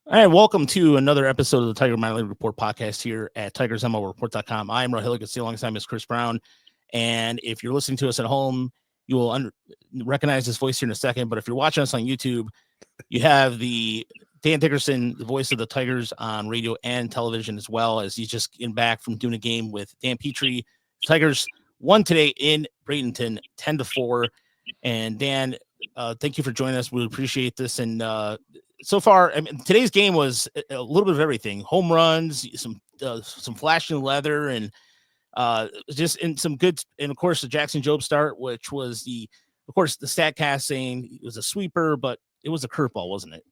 All right, welcome to another episode of the Tiger Minor League Report podcast here at TigersMLReport.com. I'm Rogelio alongside Miss Chris Brown. And if you're listening to us at home, you will recognize this voice here in a second. But if you're watching us on YouTube, you have the Dan Dickerson, the voice of the Tigers on radio and television, as well as he's just getting back from doing a game with Dan Petrie. Tigers won today in Bradenton, 10-4. And Dan, thank you for joining us. We appreciate this. And so far, I mean, today's game was a little bit of everything: home runs, some flashing leather, and just in some good. And of course, the Jackson Jobe start, which was the Statcast saying it was a sweeper, but it was a curveball, wasn't it?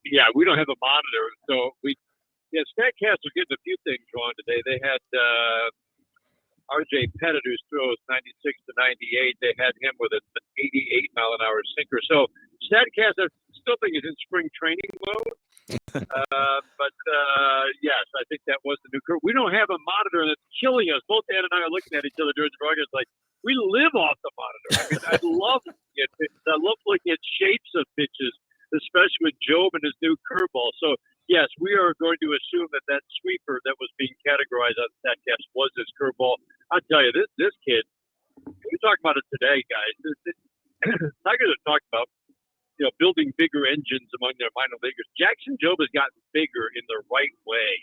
Yeah, we don't have a monitor, so Statcast was getting a few things wrong today. They had RJ Pettit, who throws 96 to 98. They had him with an 88 mile an hour sinker. So Statcast, I still think is in spring training mode. But yes, I think that was the new curve. We don't have a monitor, and it's killing us. Both Dan and I are looking at each other during the broadcast like, we live off the monitor. I mean, I love looking at pitches. I love looking at shapes of pitches, especially with Jobe and his new curveball. So, yes, we are going to assume that sweeper that was being categorized on Statcast was his curveball. I'll tell you, this kid, we talked about it today, guys. Tigers have talked about, building bigger engines among their minor leaguers. Jackson Jobe has gotten bigger in the right way.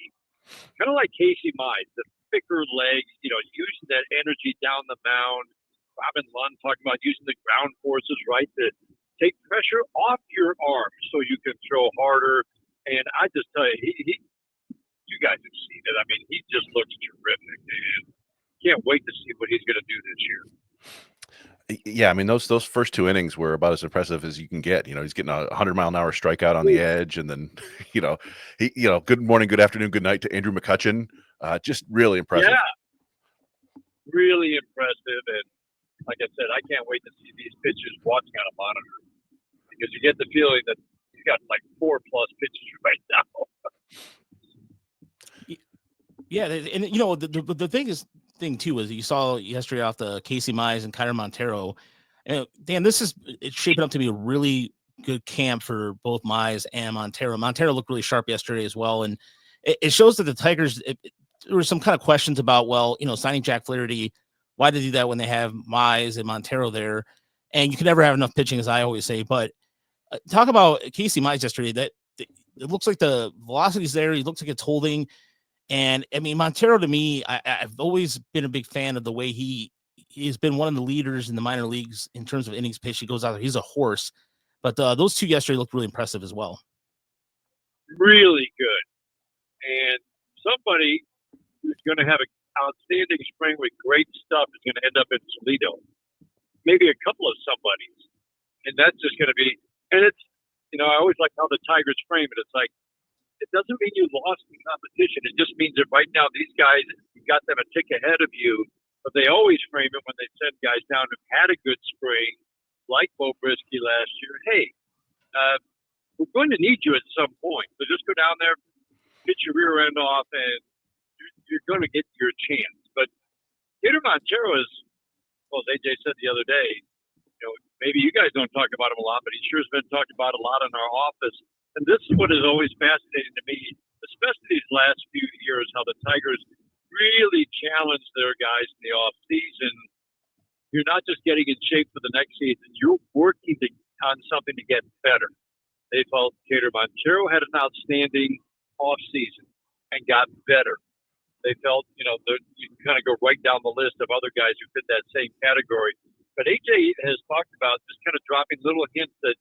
Kind of like Casey Mize, the thicker legs, using that energy down the mound. Robin Lund talking about using the ground forces, right, to take pressure off your arms so you can throw harder. And I just tell you, you guys have seen it. I mean, he just looks terrific, man. Can't wait to see what he's going to do this year. Yeah, I mean, those first two innings were about as impressive as you can get. He's getting a 100-mile-an-hour strikeout on the edge, and then, good morning, good afternoon, good night to Andrew McCutchen. Just really impressive. Yeah, really impressive. And like I said, I can't wait to see these pitches watching on a monitor, because you get the feeling that he's got like 4+ pitches right now. Yeah, and the thing too is you saw yesterday off the Casey Mize and Kyler Montero. And Dan, it's shaping up to be a really good camp for both Mize and Montero. Montero looked really sharp yesterday as well, and it shows that the Tigers. There were some kind of questions about, signing Jack Flaherty. Why did they do that when they have Mize and Montero there? And you can never have enough pitching, as I always say. But talk about Casey Mize yesterday. That it looks like the velocity's there. He looks like it's holding. And I mean, Montero, to me, I've always been a big fan of the way he's been one of the leaders in the minor leagues in terms of innings pitched. He goes out there, he's a horse. But those two yesterday looked really impressive as well. Really good. And somebody who's going to have an outstanding spring with great stuff is going to end up in Toledo. Maybe a couple of somebodies. And that's just going to be, and it's, I always like how the Tigers frame it. It's like, it doesn't mean you lost the competition. It just means that right now these guys, you got them a tick ahead of you. But they always frame it when they send guys down who had a good spring, like Bo Brisky last year. Hey, we're going to need you at some point. So just go down there, get your rear end off, and you're going to get your chance. But Peter Montero is, well, as AJ said the other day, maybe you guys don't talk about him a lot, but he sure has been talked about a lot in our office. And this is what is always fascinating to me, especially these last few years, how the Tigers really challenge their guys in the off season. You're not just getting in shape for the next season, you're working on something to get better. They felt Cater Montero had an outstanding off season and got better. They felt, you can kind of go right down the list of other guys who fit that same category. But AJ has talked about just kind of dropping little hints that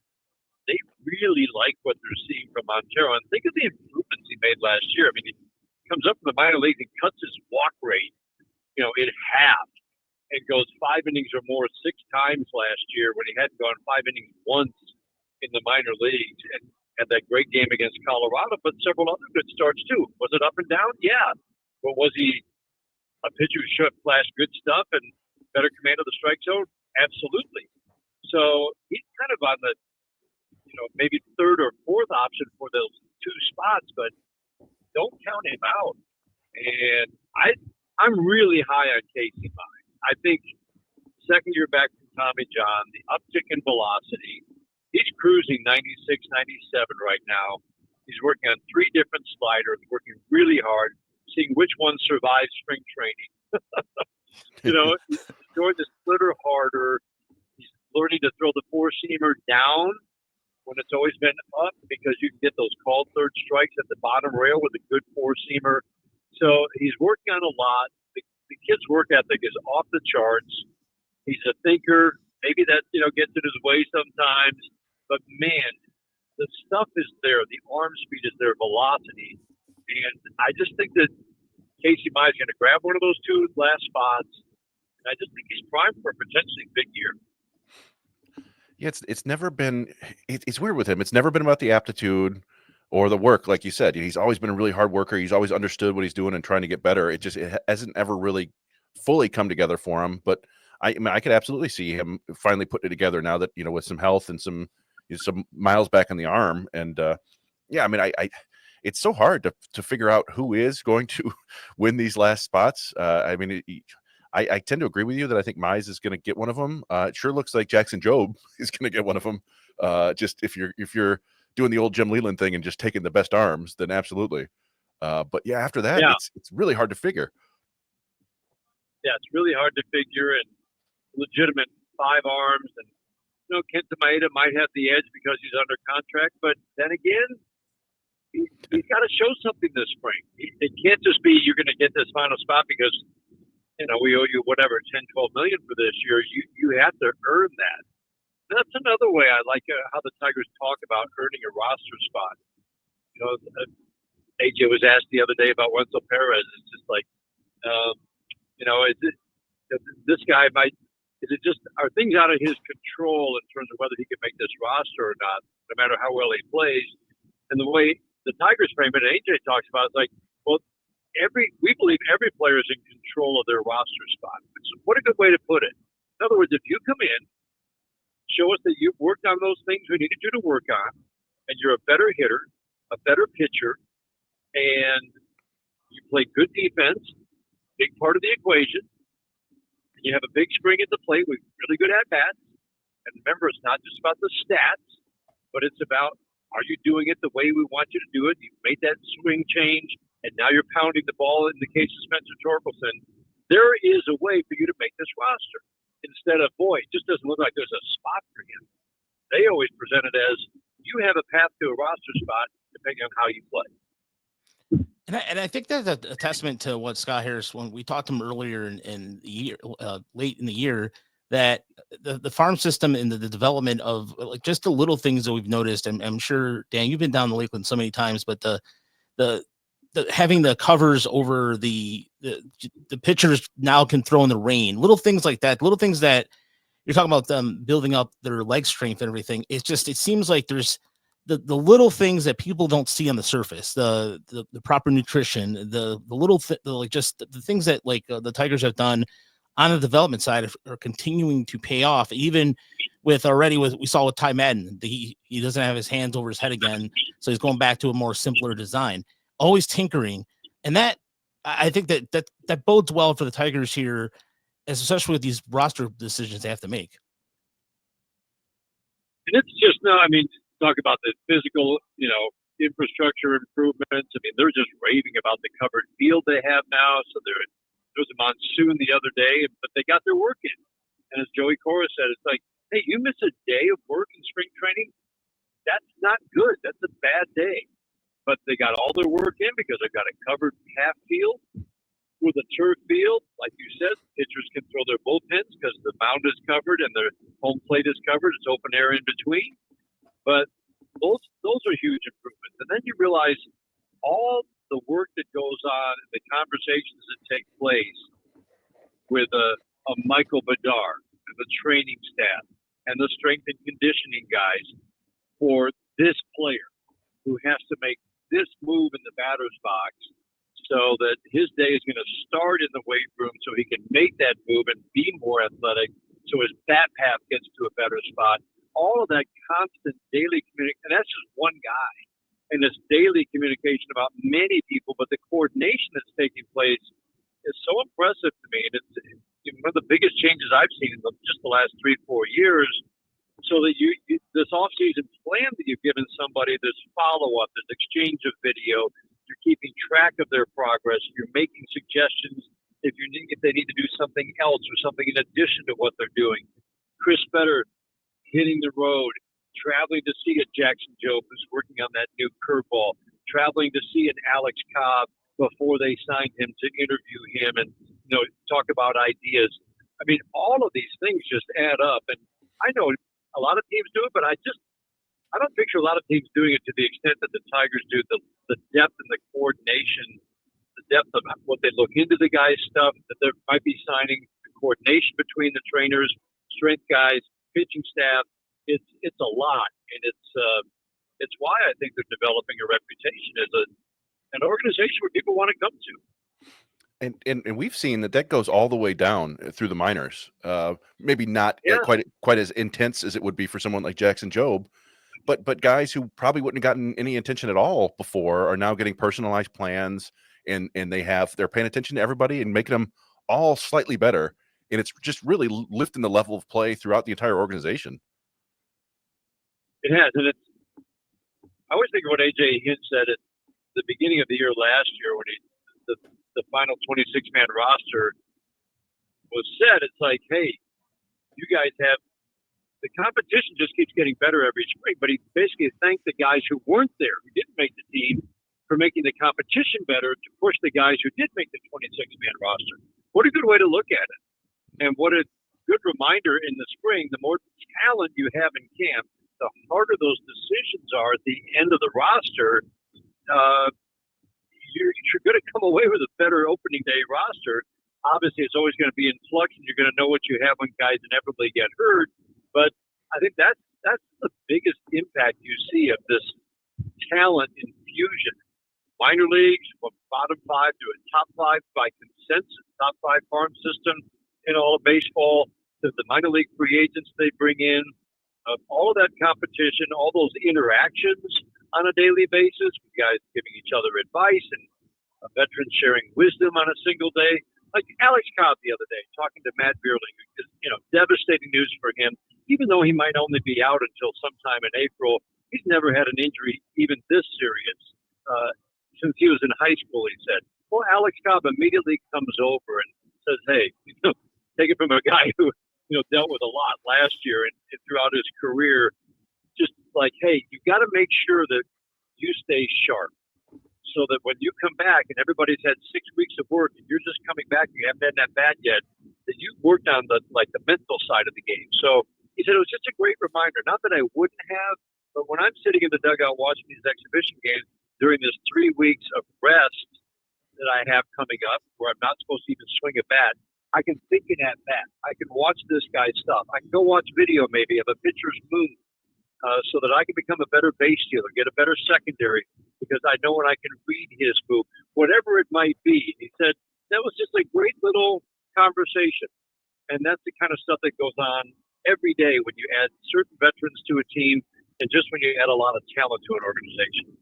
they really like what they're seeing from Montero. And think of the improvements he made last year. I mean, he comes up from the minor leagues and cuts his walk rate, in half, and goes 5 innings or more 6 times last year when he hadn't gone 5 innings once in the minor leagues. And had that great game against Colorado, but several other good starts too. Was it up and down? Yeah. But was he a pitcher who flashed good stuff and better command of the strike zone? Absolutely. So he's kind of on the maybe third or fourth option for those 2 spots, but don't count him out. And I'm really high on Casey Mize. I think second year back from Tommy John, the uptick in velocity, he's cruising 96, 97 right now. He's working on 3 different sliders, working really hard, seeing which one survives spring training. He's going the splitter harder. He's learning to throw the 4-seamer down when it's always been up, because you can get those called third strikes at the bottom rail with a good 4-seamer. So he's working on a lot. The kid's work ethic is off the charts. He's a thinker. Maybe that, gets in his way sometimes. But, man, the stuff is there. The arm speed is there, velocity. And I just think that Casey Mize is going to grab one of those 2 last spots. And I just think he's primed for a potentially big year. Yeah, it's never been. It's weird with him. It's never been about the aptitude or the work, like you said. He's always been a really hard worker. He's always understood what he's doing and trying to get better. It hasn't ever really fully come together for him. But I could absolutely see him finally putting it together now that with some health and some miles back in the arm. And it's so hard to figure out who is going to win these last spots. I tend to agree with you that I think Mize is going to get one of them. It sure looks like Jackson Jobe is going to get one of them. Just if you're doing the old Jim Leland thing and just taking the best arms, then absolutely. But yeah, after that, it's really hard to figure. Yeah, it's really hard to figure, and legitimate 5 arms. And Kenta Maeda might have the edge because he's under contract, but then again, he's got to show something this spring. It can't just be you're going to get this final spot because we owe you whatever, 10, 12 million for this year. You have to earn that. That's another way I like how the Tigers talk about earning a roster spot. AJ was asked the other day about Wenzel Perez. It's just like, this guy are things out of his control in terms of whether he can make this roster or not, no matter how well he plays. And the way the Tigers frame it, AJ talks about, it's like, well, we believe every player is in control of their roster spot. What a good way to put it. In other words, if you come in, show us that you've worked on those things we needed you to work on, and you're a better hitter, a better pitcher, and you play good defense, big part of the equation, and you have a big spring at the plate with really good at-bats. And remember, it's not just about the stats, but it's about, are you doing it the way we want you to do it? You've made that swing change, and now you're pounding the ball in the case of Spencer Torkelson. There is a way for you to make this roster. Instead of, boy, it just doesn't look like there's a spot for him. They always present it as, you have a path to a roster spot depending on how you play. And I think that's a testament to what Scott Harris, when we talked to him earlier in the year, late in the year, that the farm system and the development of just the little things that we've noticed. And I'm sure, Dan, you've been down the Lakeland so many times, but the having the covers over the pitchers now can throw in the rain, little things like that, little things that you're talking about them building up their leg strength and everything. It seems like there's the little things that people don't see on the surface, the proper nutrition, the little just the things that the Tigers have done on the development side are continuing to pay off, even with we saw with Ty Madden. He doesn't have his hands over his head again, so he's going back to a more simpler design, always tinkering. And that, I think that bodes well for the Tigers here, especially with these roster decisions they have to make. And it's just, talk about the physical, infrastructure improvements. They're just raving about the covered field they have now. So there was a monsoon the other day, but they got their work in. And as Joey Cora said, it's like, hey, you miss a day of work in spring training? That's not good. That's a bad day. But they got all their work in because they've got a covered half field with a turf field. Like you said, pitchers can throw their bullpens because the mound is covered and the home plate is covered. It's open air in between. But those are huge improvements. And then you realize all the work that goes on and the conversations that take place with a Michael Bedard and the training staff and the strength and conditioning guys for this player who has to make this move in the batter's box so that his day is going to start in the weight room so he can make that move and be more athletic so his bat path gets to a better spot. All of that constant daily communication, and that's just one guy, and this daily communication about many people, but the coordination that's taking place is so impressive to me. And it's one of the biggest changes I've seen in just the last 3-4 years. So so that you this off-season plan that you've given somebody, this follow-up, this exchange of video, you're keeping track of their progress, you're making suggestions if they need to do something else or something in addition to what they're doing. Chris Better hitting the road, traveling to see a Jackson Jobe who's working on that new curveball, traveling to see an Alex Cobb before they signed him to interview him and talk about ideas. I mean, all of these things just add up. And I know a lot of teams do it, but I don't picture a lot of teams doing it to the extent that the Tigers do. The depth and the coordination, the depth of what they look into the guys' stuff, that there might be signing, the coordination between the trainers, strength guys, pitching staff. It's a lot, and it's why I think they're developing a reputation as an organization where people want to come to. And we've seen that goes all the way down through the minors. Maybe not quite as intense as it would be for someone like Jackson Jobe, but guys who probably wouldn't have gotten any attention at all before are now getting personalized plans, and they're paying attention to everybody and making them all slightly better. And it's just really lifting the level of play throughout the entire organization. It has, and I always think of what A.J. Hint said at the beginning of the year last year when the final 26-man roster was set. It's like, hey, you guys have the competition just keeps getting better every spring. But he basically thanked the guys who weren't there, who didn't make the team, for making the competition better to push the guys who did make the 26-man roster. What a good way to look at it. And what a good reminder in the spring, the more talent you have in camp, the harder those decisions are at the end of the roster. You're going to come away with a better opening day roster. Obviously, it's always going to be in flux, and you're going to know what you have when guys inevitably get hurt. But I think that's the biggest impact you see of this talent infusion. Minor leagues from bottom five to a top five by consensus, top five farm system in all of baseball, to the minor league free agents they bring in, all of that competition, all those interactions on a daily basis, with guys giving each other advice and veterans sharing wisdom on a single day. Like Alex Cobb the other day talking to Matt Beerling, devastating news for him. Even though he might only be out until sometime in April, he's never had an injury even this serious since he was in high school, he said. Well, Alex Cobb immediately comes over and says, hey, take it from a guy who dealt with a lot last year and throughout his career, just like, hey, you got to make sure that you stay sharp so that when you come back and everybody's had 6 weeks of work and you're just coming back and you haven't had that bat yet, that you've worked on the mental side of the game. So he said it was just a great reminder. Not that I wouldn't have, but when I'm sitting in the dugout watching these exhibition games during this 3 weeks of rest that I have coming up where I'm not supposed to even swing a bat, I can think in that bat. I can watch this guy's stuff. I can go watch video maybe of a pitcher's move so that I can become a better base stealer, get a better secondary, because I know when I can read his move, whatever it might be. He said that was just a great little conversation. And that's the kind of stuff that goes on every day when you add certain veterans to a team and just when you add a lot of talent to an organization.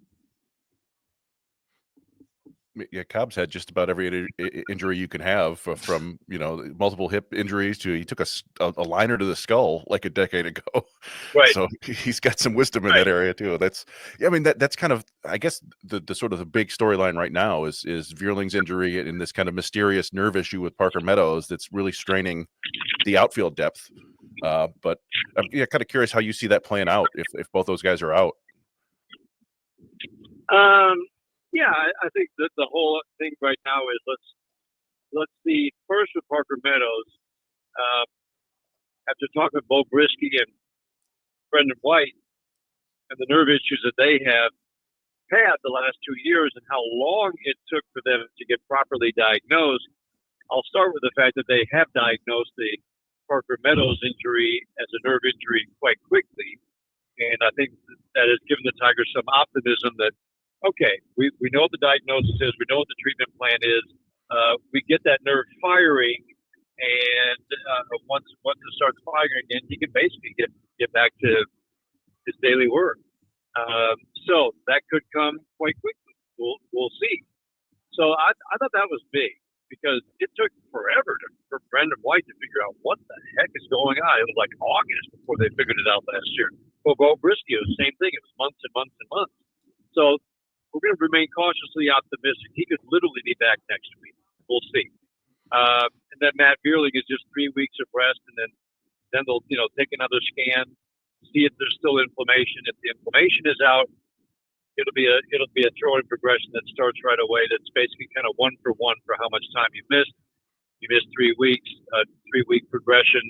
Yeah, Cobb's had just about every injury you can have, from multiple hip injuries to he took a liner to the skull like a decade ago. Right. So he's got some wisdom in that area too. That's kind of, I guess, the sort of the big storyline right now is Veerling's injury and this kind of mysterious nerve issue with Parker Meadows that's really straining the outfield depth. But I'm kind of curious how you see that playing out if both those guys are out. Yeah, I think that the whole thing right now is let's see first with Parker Meadows. After talking with Bo Brisky and Brendan White and the nerve issues that they have had the last 2 years and how long it took for them to get properly diagnosed, I'll start with the fact that they have diagnosed the Parker Meadows injury as a nerve injury quite quickly. And I think that has given the Tigers some optimism that, okay, we know what the diagnosis is, we know what the treatment plan is, we get that nerve firing, and once it starts firing again, he can basically get back to his daily work. So that could come quite quickly. We'll see. So I thought that was big because it took forever for Brendan White to figure out what the heck is going on. It was like August before before they figured it out last year. Well, Bo Briscoe, same thing. It was months and months and months. So we're going to remain cautiously optimistic. He could literally be back next week. We'll see. And then Matt Beerling is just 3 weeks of rest, and then they'll take another scan, see if there's still inflammation. If the inflammation is out, it'll be a throwing progression that starts right away. That's basically kind of 1 for 1 for how much time you missed. You missed 3 weeks, 3-week progression,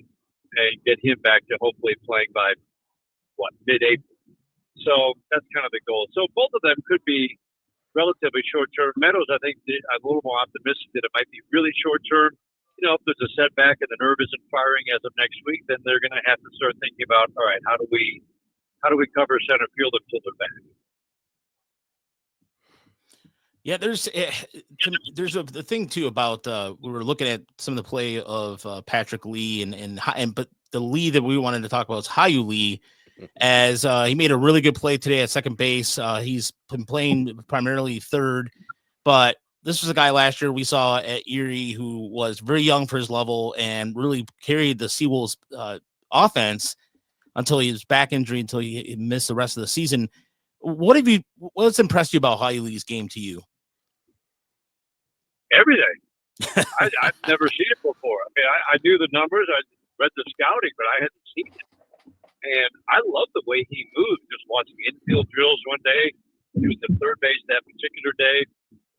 and get him back to hopefully playing by mid-April. So that's kind of the goal. So both of them could be relatively short-term. Meadows, I think, I'm a little more optimistic that it might be really short-term. If there's a setback and the nerve isn't firing as of next week, then they're going to have to start thinking about, all right, how do we cover center field until they're back? Yeah, there's the thing too about we were looking at some of the play of Patrick Lee but the Lee that we wanted to talk about is Hao-Yu, as he made a really good play today at second base. He's been playing primarily third, but this was a guy last year we saw at Erie who was very young for his level and really carried the Seawolves offense until his back injury, until he missed the rest of the season. What's impressed you about Hao-Yu's game to you? Everything. I've never seen it before. I mean, I knew the numbers. I read the scouting, but I hadn't seen it. And I love the way he moved. Just watching infield drills one day, he was at third base that particular day.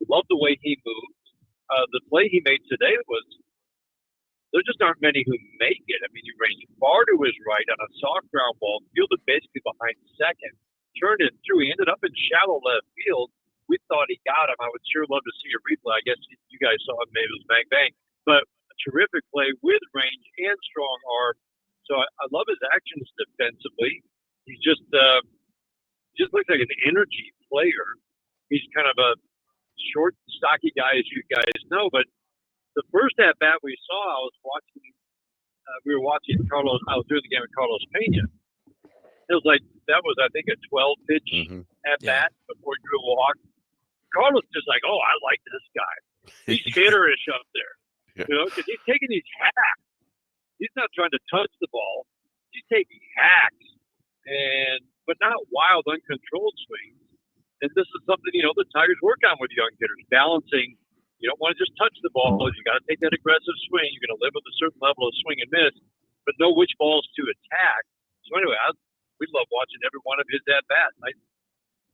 Love the way he moved. The play he made today was, there just aren't many who make it. I mean, he ranged far to his right on a soft ground ball, fielded basically behind second, turned it through. He ended up in shallow left field. We thought he got him. I would sure love to see a replay. I guess you guys saw it. Maybe it was bang, bang. But a terrific play with range and strong arm. So I love his actions defensively. He just looks like an energy player. He's kind of a short, stocky guy, as you guys know. But the first at bat we saw, I was watching. We were watching Carlos. I was doing the game with Carlos Pena. It was like that was, I think, a 12-pitch at bat before he drew a walk. Carlos just like, oh, I like this guy. He's hitterish up there, because he's taking these hacks. He's not trying to touch the ball. He's taking hacks, but not wild, uncontrolled swings. And this is something, the Tigers work on with young hitters, balancing. You don't want to just touch the ball. You got to take that aggressive swing. You're going to live with a certain level of swing and miss, but know which balls to attack. So anyway, we love watching every one of his at-bats. It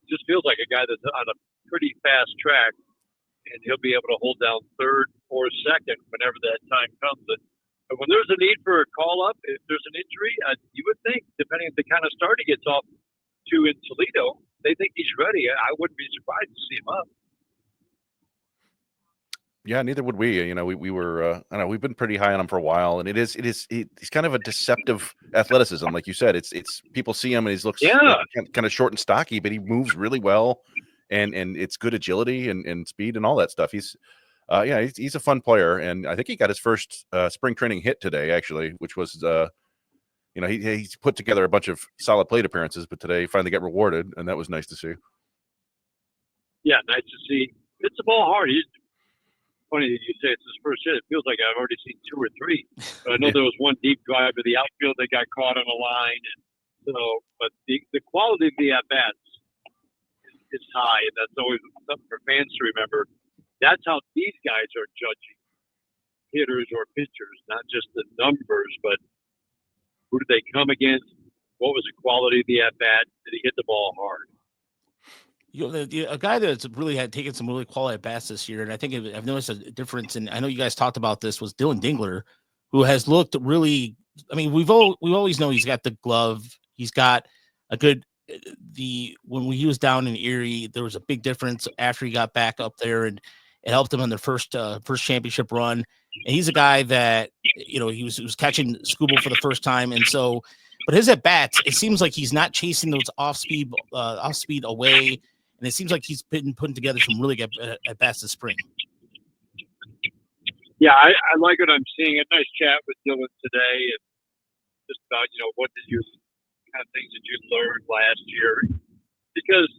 just feels like a guy that's on a pretty fast track, and he'll be able to hold down third or second whenever that time comes. But when there's a need for a call-up, if there's an injury, you would think, depending on the kind of start he gets off to in Toledo, they think he's ready. I wouldn't be surprised to see him up. Yeah, neither would we. We were, I don't know, we've been pretty high on him for a while, and he's kind of a deceptive athleticism, like you said. It's people see him and he looks kind of short and stocky, but he moves really well, and it's good agility and speed and all that stuff. He's a fun player, and I think he got his first spring training hit today, actually, which was he's put together a bunch of solid plate appearances, but today he finally got rewarded, and that was nice to see. Yeah, nice to see. Hits the ball hard. He's funny that you say it's his first hit. It feels like I've already seen 2 or 3. But I know there was one deep drive to the outfield that got caught on the line. And so, but the quality of the at-bats is high, and that's always something for fans to remember. That's how these guys are judging hitters or pitchers, not just the numbers, but who did they come against? What was the quality of the at-bat? Did he hit the ball hard? A guy that's really had taken some really quality at bats this year, and I think I've noticed a difference. And I know you guys talked about this, was Dylan Dingler, who has looked really. I mean, we've always known he's got the glove. He's got a good. When he was down in Erie, there was a big difference after he got back up there, and it helped him on their first championship run. And he's a guy that he was catching Scooble for the first time, and so. But his at bats, it seems like he's not chasing those off speed away. And it seems like he's been putting together some really good at bats this spring. Yeah, I like what I'm seeing. A nice chat with Dylan today, and just about what did you kind of things that you learned last year, because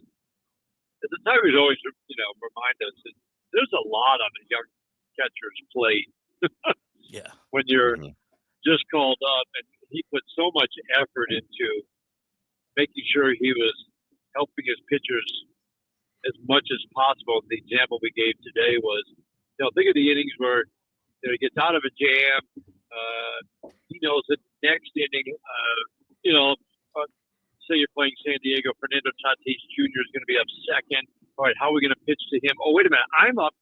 the Tigers always remind us that there's a lot on a young catcher's plate. Yeah, when you're just called up, and he put so much effort into making sure he was helping his pitchers as much as possible. The example we gave today was, think of the innings where he gets out of a jam. He knows that next inning, say you're playing San Diego, Fernando Tatis Jr. is going to be up second. All right, how are we going to pitch to him? Oh, wait a minute, I'm up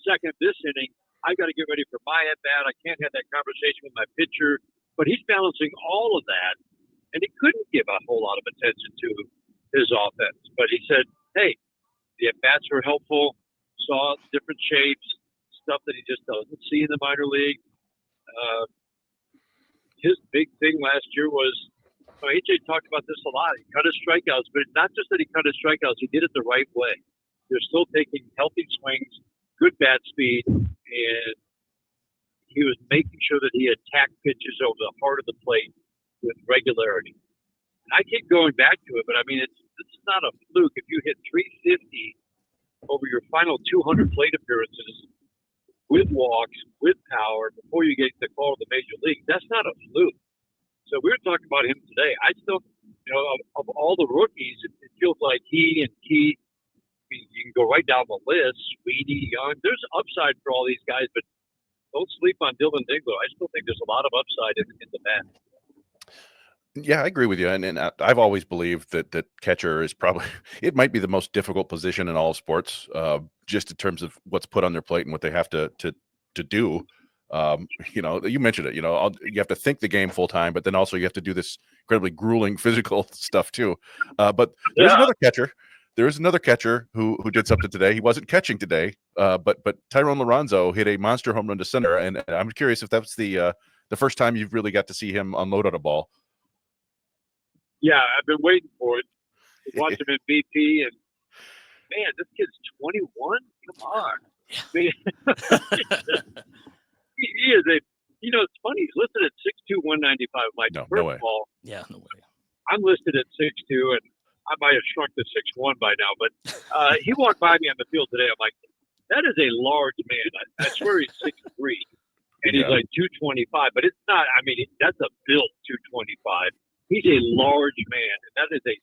second this inning. I've got to get ready for my at-bat. I can't have that conversation with my pitcher. But he's balancing all of that, and he couldn't give a whole lot of attention to his offense. But he said, hey, the at-bats were helpful, saw different shapes, stuff that he just doesn't see in the minor league. His big thing last year was, AJ talked about this a lot. He cut his strikeouts, but it's not just that he cut his strikeouts. He did it the right way. They're still taking healthy swings, good bat speed, and he was making sure that he attacked pitches over the heart of the plate with regularity. I keep going back to it, but I mean, it's not a fluke. If you hit 350 over your final 200 plate appearances with walks, with power, before you get the call to the major league, that's not a fluke. So we were talking about him today. I still, of all the rookies, it feels like he and Keith, you can go right down the list, Sweeney, Young. There's upside for all these guys, but don't sleep on Dylan Dingler. I still think there's a lot of upside in the bat. Yeah, I agree with you. And I've always believed that catcher is probably, it might be the most difficult position in all sports, just in terms of what's put on their plate and what they have to do. You mentioned it, you have to think the game full time, but then also you have to do this incredibly grueling physical stuff too. But there's another catcher. There is another catcher who did something today. He wasn't catching today, but Thayron Liranzo hit a monster home run to center. And I'm curious if that's the first time you've really got to see him unload on a ball. Yeah, I've been waiting for it. Watch him in BP, and man, this kid's 21. Come on, man. He is a. It's funny. He's listed at 6'2", 195. Like, no way. Of all, yeah, no way. I'm listed at 6'2", and I might have shrunk to 6'1" by now. But he walked by me on the field today. I'm like, that is a large man. I swear he's 6'3", and he's like 225. But it's not. I mean, that's a built 225. He's a large man, and that is a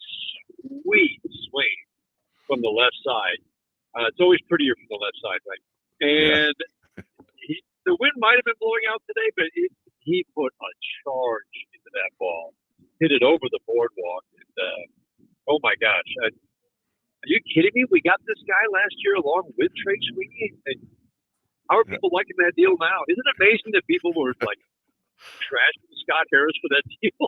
sweet swing from the left side. It's always prettier from the left side, right? And the wind might have been blowing out today, but he put a charge into that ball, hit it over the boardwalk. And, oh, my gosh. Are you kidding me? We got this guy last year along with Trey Sweeney. And how are people liking that deal now? Isn't it amazing that people were like, trashing Scott Harris for that deal?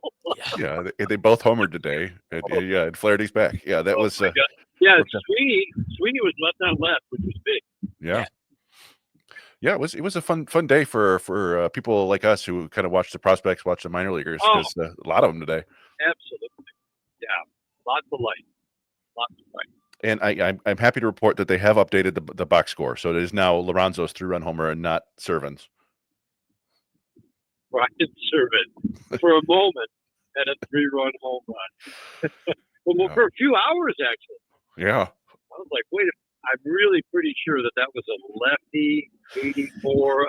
Yeah, they both homered today. And Flaherty's back. Yeah, that was. Sweeney was left on left, which was big. Yeah, it was a fun day for people like us who kind of watch the prospects, watch the minor leaguers, because a lot of them today. Absolutely, yeah, lots of light. And I'm happy to report that they have updated the box score, so it is now Liranzo's 3-run homer and not Servin's. Brian Servant for a moment had a 3-run home run. Well, for a few hours, actually. Yeah. I was like, wait, I'm really pretty sure that was a lefty, 84.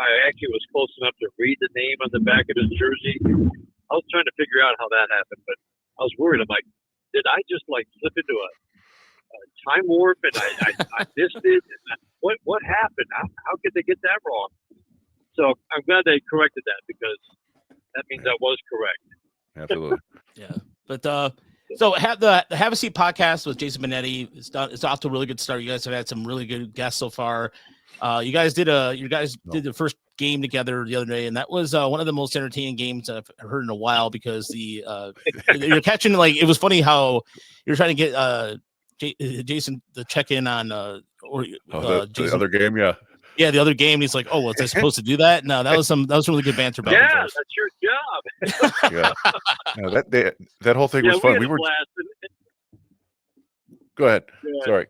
I actually was close enough to read the name on the back of his jersey. I was trying to figure out how that happened, but I was worried. I'm like, did I just slip into a time warp and I missed it? And what happened? How could they get that wrong? So I'm glad they corrected that, because that means I was correct. Absolutely. Yeah. But so the Have a Seat podcast with Jason Benetti. It's off to a really good start. You guys have had some really good guests so far. You guys did the first game together the other day, and that was one of the most entertaining games I've heard in a while, because you're catching, like, it was funny how you're trying to get Jason to check in on the other game. Yeah, the other game. He's like, "Oh, was I supposed to do that?" No, that was really good banter. Yeah, that's your job. That whole thing was fun. We were. Go ahead. Yeah. Sorry.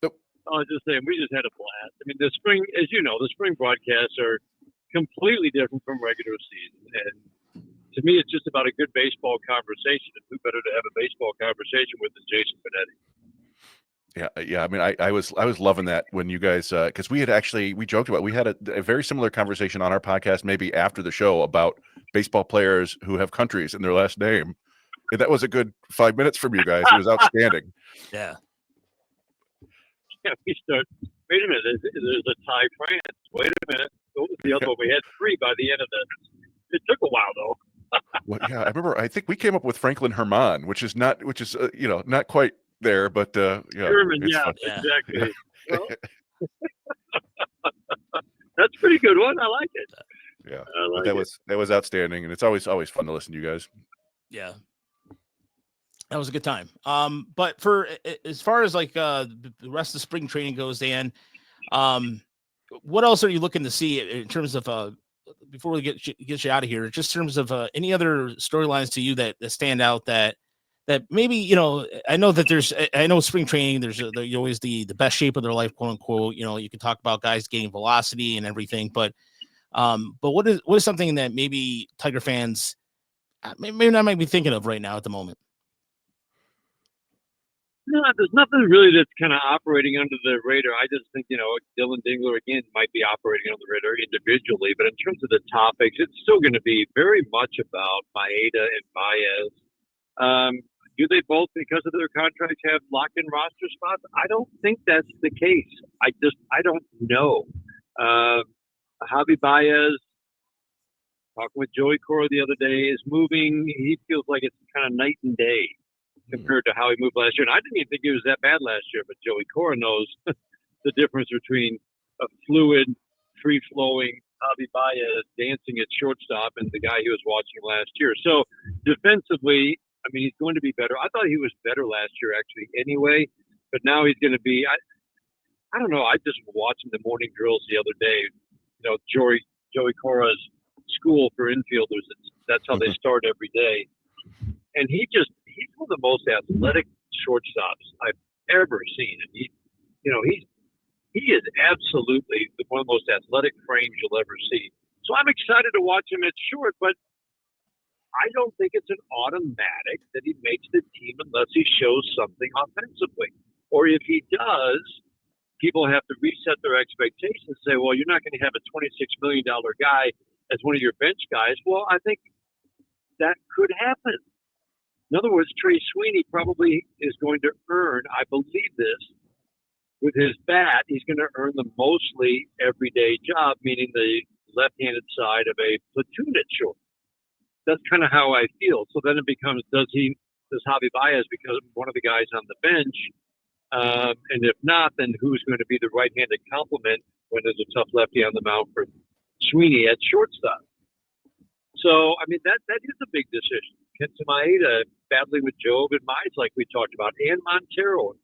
Nope. I was just saying, we just had a blast. I mean, the spring broadcasts are completely different from regular season, and to me, it's just about a good baseball conversation. And who better to have a baseball conversation with than Jason Benetti? Yeah. I mean, I was loving that when you guys, because we joked about, we had a very similar conversation on our podcast, maybe after the show, about baseball players who have countries in their last name. And that was a good 5 minutes from you guys. It was outstanding. Yeah. Yeah, we start. Wait a minute. There's a tie France. Wait a minute. What was the other one? We had 3 by the end of this. It took a while though. Well, yeah, I remember. I think we came up with Franklin Herman, which is not quite there, but German, it's yeah, fun. exactly. Well, that's a pretty good one. I like it. Yeah, like but that was outstanding, and it's always fun to listen to you guys. Yeah. That was a good time. But for as far as like the rest of spring training goes, Dan, what else are you looking to see in terms of before we get you out of here? Just in terms of any other storylines to you that stand out that maybe I know that I know spring training there's always the best shape of their life, quote unquote. You can talk about guys gaining velocity and everything, but what is something that maybe Tiger fans maybe not might be thinking of right now at the moment? No, there's nothing really that's kind of operating under the radar. I just think, Dylan Dingler, again, might be operating on the radar individually. But in terms of the topics, it's still going to be very much about Maeda and Baez. Do they both, because of their contracts, have locked-in roster spots? I don't think that's the case. I don't know. Javi Baez, talking with Joey Cora the other day, is moving. He feels like it's kind of night and day compared to how he moved last year. And I didn't even think he was that bad last year, but Joey Cora knows the difference between a fluid, free-flowing Javi Baez dancing at shortstop and the guy he was watching last year. So defensively, I mean, he's going to be better. I thought he was better last year, actually, anyway. But now he's going to be I don't know. I just was watching the morning drills the other day. Joey Cora's school for infielders. That's how they start every day. And he's one of the most athletic shortstops I've ever seen. And he is absolutely one of the most athletic frames you'll ever see. So I'm excited to watch him at short, but I don't think it's an automatic that he makes the team unless he shows something offensively. Or if he does, people have to reset their expectations and say, well, you're not going to have a $26 million guy as one of your bench guys. Well, I think that could happen. In other words, Trey Sweeney probably is going to earn, I believe this, with his bat, he's going to earn the mostly everyday job, meaning the left-handed side of a platoon at short. That's kind of how I feel. So then it becomes, does Javi Baez become one of the guys on the bench? And if not, then who's going to be the right-handed complement when there's a tough lefty on the mound for Sweeney at shortstop? So, I mean, that is a big decision. Kenta Maeda battling with Jobe and Mize, like we talked about, and Montero.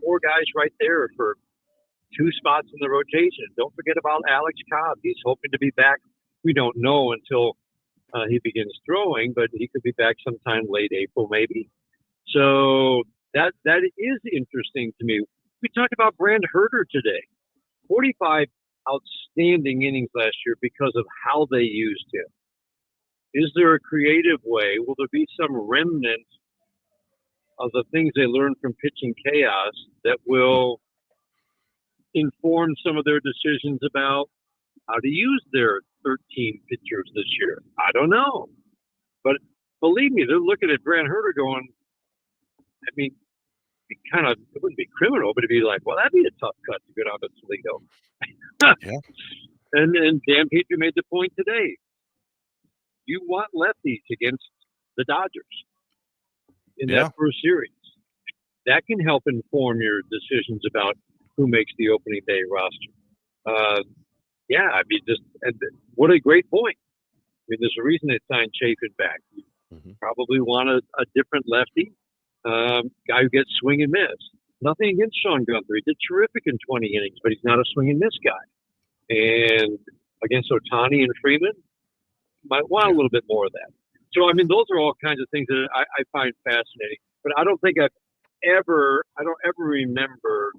4 guys right there for 2 spots in the rotation. Don't forget about Alex Cobb. He's hoping to be back. We don't know until he begins throwing, but he could be back sometime late April, maybe. So that is interesting to me. We talked about Brand Herter today. 45 outstanding innings last year because of how they used him. Is there a creative way? Will there be some remnant of the things they learned from pitching chaos that will inform some of their decisions about how to use their 13 pitchers this year? I don't know. But believe me, they're looking at Brand Herter going, I mean, it wouldn't be criminal, but it'd be like, well, that'd be a tough cut to go down to Toledo. Yeah. And Dan Petrie made the point today. You want lefties against the Dodgers in that first series. That can help inform your decisions about who makes the opening day roster. What a great point. I mean, there's a reason they signed Chafin back. You probably want a different lefty, guy who gets swing and miss. Nothing against Sean Gunther. He did terrific in 20 innings, but he's not a swing and miss guy. And against Ohtani and Freeman, might want a little bit more of that. So, I mean, those are all kinds of things that I find fascinating. But I don't think I don't ever remember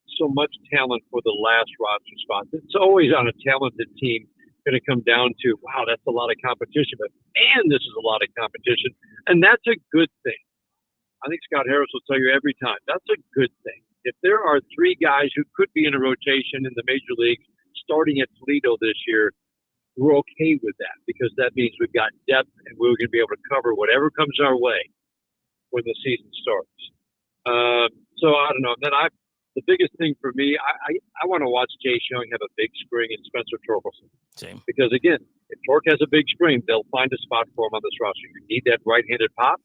so much talent for the last roster spot. It's always on a talented team going to come down to, wow, that's a lot of competition. But, man, this is a lot of competition. And that's a good thing. I think Scott Harris will tell you every time, that's a good thing. If there are 3 guys who could be in a rotation in the major leagues starting at Toledo this year, we're okay with that because that means we've got depth and we're going to be able to cover whatever comes our way when the season starts. So I don't know. Then the biggest thing for me, I want to watch Chase Young have a big spring and Spencer Torkelson. Same. Because again, if Torque has a big spring, they'll find a spot for him on this roster. You need that right-handed pop,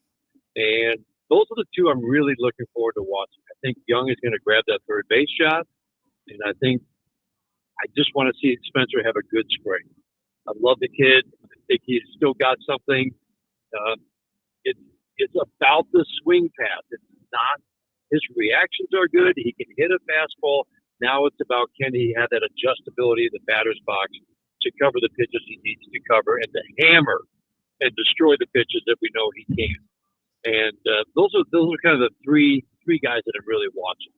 and those are the two I'm really looking forward to watching. I think Young is going to grab that third base shot, and I just want to see Spencer have a good spring. I love the kid. I think he's still got something. It's about the swing path. It's not. His reactions are good. He can hit a fastball. Now it's about can he have that adjustability in the batter's box to cover the pitches he needs to cover and to hammer and destroy the pitches that we know he can. And those are kind of the three guys that I'm really watching.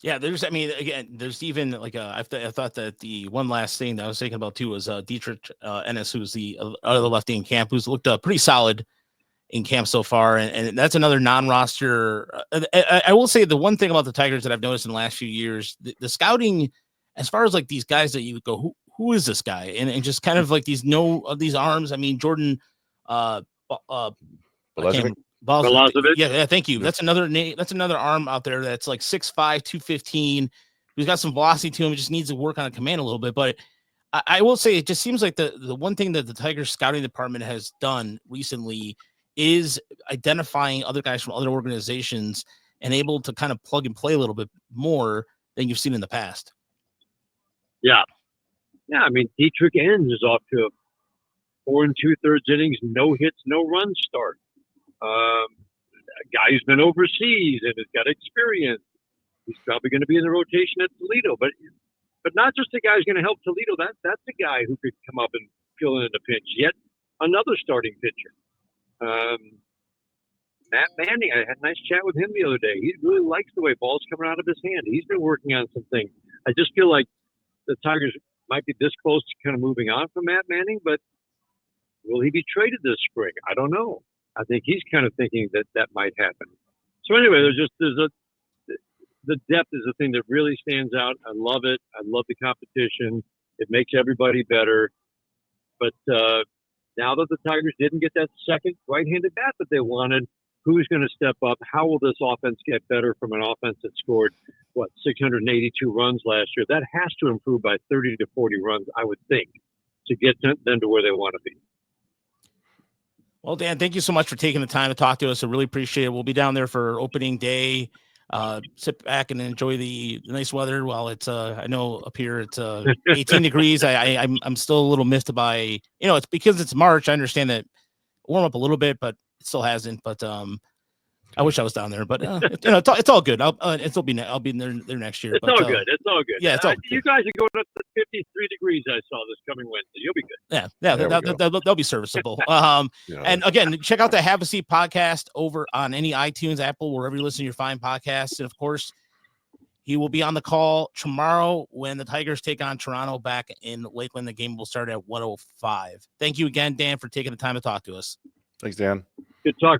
Yeah, there's even like I thought that the one last thing that I was thinking about too was Dietrich Ennis, who's the other lefty in camp, who's looked pretty solid in camp so far, and that's another non-roster. I will say the one thing about the Tigers that I've noticed in the last few years, the scouting, as far as like these guys that you would go, who is this guy, and just kind of like these arms. I mean, Jordan, Balazovic. Yeah, thank you. That's another name. That's another arm out there that's like 6'5", 215. He's got some velocity to him. He just needs to work on a command a little bit. But I will say it just seems like the one thing that the Tigers scouting department has done recently is identifying other guys from other organizations and able to kind of plug and play a little bit more than you've seen in the past. Yeah. I mean, Dietrich Enns is off to a 4 2/3 innings, no hits, no runs start. A guy who's been overseas and has got experience. He's probably going to be in the rotation at Toledo, but not just a guy who's going to help Toledo. That's a guy who could come up and fill in a pinch. Yet another starting pitcher. Matt Manning, I had a nice chat with him the other day. He really likes the way ball's coming out of his hand. He's been working on some things. I just feel like the Tigers might be this close to kind of moving on from Matt Manning, but will he be traded this spring? I don't know. I think he's kind of thinking that might happen. So anyway, the depth is the thing that really stands out. I love it. I love the competition. It makes everybody better. But now that the Tigers didn't get that second right-handed bat that they wanted, who's going to step up? How will this offense get better from an offense that scored, 682 runs last year? That has to improve by 30 to 40 runs, I would think, to get them to where they want to be. Well, Dan, thank you so much for taking the time to talk to us. I really appreciate it. We'll be down there for opening day. Sit back and enjoy the nice weather while it's I know up here it's 18 degrees. I'm still a little missed by, it's because it's March. I understand that warm up a little bit, but it still hasn't. But I wish I was down there, but it's all good. I'll be there next year. It's all good. It's all good. Yeah, it's all good. You guys are going up to 53 degrees. I saw this coming Wednesday. You'll be good. Yeah, they'll be serviceable. And again, check out the Have a Seat podcast over on any iTunes, Apple, wherever you listen to your fine podcasts. And of course, he will be on the call tomorrow when the Tigers take on Toronto back in Lakeland. The game will start at 1:05. Thank you again, Dan, for taking the time to talk to us. Thanks, Dan. Good talk.